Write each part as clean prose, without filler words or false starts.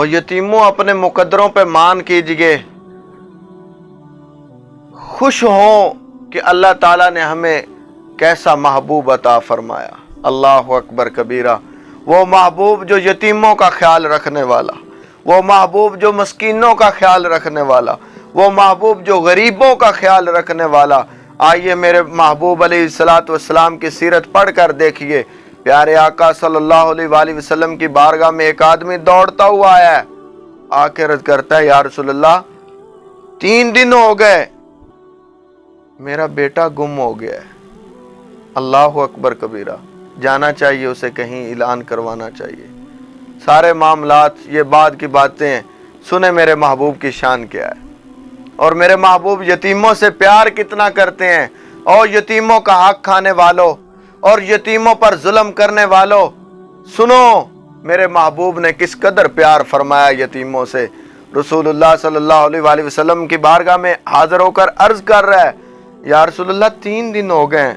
اور یتیموں اپنے مقدروں پہ مان کیجئے، خوش ہوں کہ اللہ تعالیٰ نے ہمیں کیسا محبوب عطا فرمایا۔ اللہ اکبر کبیرہ۔ وہ محبوب جو یتیموں کا خیال رکھنے والا، وہ محبوب جو مسکینوں کا خیال رکھنے والا، وہ محبوب جو غریبوں کا خیال رکھنے والا۔ آئیے میرے محبوب علیہ السلام کی سیرت پڑھ کر دیکھیے۔ پیارے آقا صلی اللہ علیہ وآلہ وسلم کی بارگاہ میں ایک آدمی دوڑتا ہوا آیا ہے، آ کے عرض کرتا ہے یا رسول اللہ 3 دن ہو گئے میرا بیٹا گم ہو گیا ہے۔ اللہ اکبر کبیرہ۔ جانا چاہیے اسے، کہیں اعلان کروانا چاہیے۔ سارے معاملات یہ بعد کی باتیں ہیں، سنیں میرے محبوب کی شان کیا ہے، اور میرے محبوب یتیموں سے پیار کتنا کرتے ہیں۔ اور یتیموں کا حق کھانے والوں اور یتیموں پر ظلم کرنے والوں، سنو میرے محبوب نے کس قدر پیار فرمایا یتیموں سے۔ رسول اللہ صلی اللہ علیہ وآلہ وسلم کی بارگاہ میں حاضر ہو کر عرض کر رہا ہے یا رسول اللہ 3 دن ہو گئے ہیں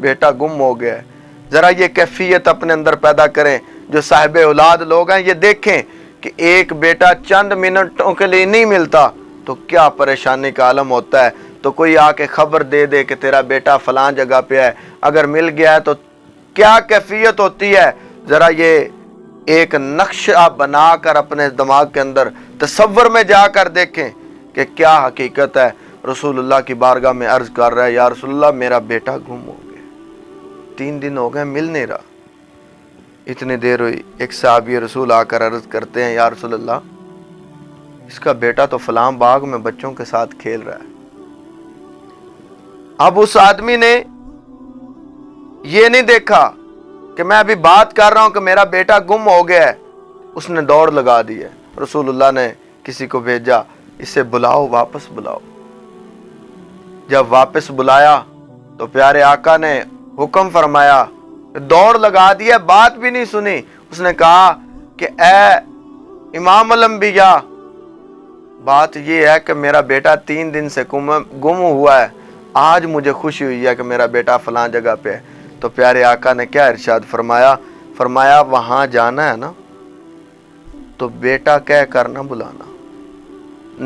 بیٹا گم ہو گیا ہے۔ ذرا یہ کیفیت اپنے اندر پیدا کریں۔ جو صاحب اولاد لوگ ہیں یہ دیکھیں کہ ایک بیٹا چند منٹوں کے لیے نہیں ملتا تو کیا پریشانی کا عالم ہوتا ہے۔ تو کوئی آ کے خبر دے دے کہ تیرا بیٹا فلاں جگہ پہ ہے، اگر مل گیا ہے تو کیا کیفیت ہوتی ہے۔ ذرا یہ ایک نقشہ بنا کر اپنے دماغ کے اندر تصور میں جا کر دیکھیں کہ کیا حقیقت ہے۔ رسول اللہ کی بارگاہ میں عرض کر رہا ہے یا رسول اللہ میرا بیٹا گم ہو گیا، 3 دن ہو گئے مل نہیں رہا۔ اتنی دیر ہوئی، ایک صحابی رسول آ کر عرض کرتے ہیں یا رسول اللہ اس کا بیٹا تو فلاں باغ میں بچوں کے ساتھ کھیل رہا ہے۔ اب اس آدمی نے یہ نہیں دیکھا کہ میں ابھی بات کر رہا ہوں کہ میرا بیٹا گم ہو گیا ہے، اس نے دوڑ لگا دی ہے۔ رسول اللہ نے کسی کو بھیجا اسے بلاؤ، واپس بلاؤ۔ جب واپس بلایا تو پیارے آقا نے حکم فرمایا، دوڑ لگا دیا، بات بھی نہیں سنی۔ اس نے کہا کہ اے امام الانبیاء، بات یہ ہے کہ میرا بیٹا 3 دن سے گم ہوا ہے، آج مجھے خوشی ہوئی ہے کہ میرا بیٹا فلاں جگہ پہ ہے۔ تو پیارے آقا نے کیا ارشاد فرمایا؟ فرمایا وہاں جانا ہے نا تو بیٹا کہہ کر نہ بلانا،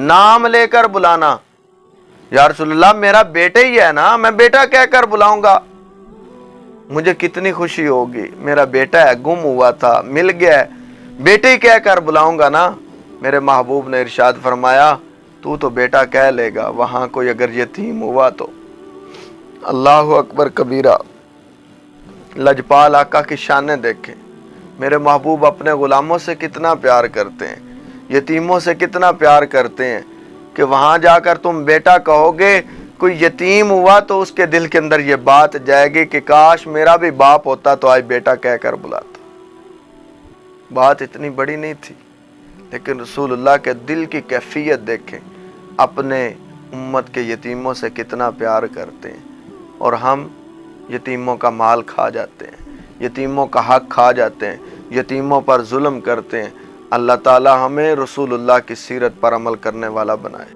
نام لے کر بلانا۔ یا رسول اللہ میرا بیٹا ہی ہے نا، میں بیٹا کہہ کر بلاؤں گا، مجھے کتنی خوشی ہوگی۔ میرا بیٹا ہے، گم ہوا تھا، مل گیا ہے، بیٹے کہہ کر بلاؤں گا نا۔ میرے محبوب نے ارشاد فرمایا تو بیٹا کہہ لے گا، وہاں کوئی اگر یتیم ہوا تو۔ اللہ اکبر کبیرہ۔ لجپال آقا کی شانیں دیکھیں۔ میرے محبوب اپنے غلاموں سے کتنا پیار کرتے ہیں، یتیموں سے کتنا پیار کرتے ہیں کہ وہاں جا کر تم بیٹا کہو گے، کوئی یتیم ہوا تو اس کے دل کے اندر یہ بات جائے گی کہ کاش میرا بھی باپ ہوتا تو آج بیٹا کہہ کر بلاتا۔ بات اتنی بڑی نہیں تھی، لیکن رسول اللہ کے دل کی کیفیت دیکھیں، اپنے امت کے یتیموں سے کتنا پیار کرتے ہیں، اور ہم یتیموں کا مال کھا جاتے ہیں، یتیموں کا حق کھا جاتے ہیں، یتیموں پر ظلم کرتے ہیں۔ اللہ تعالی ہمیں رسول اللہ کی سیرت پر عمل کرنے والا بنائے۔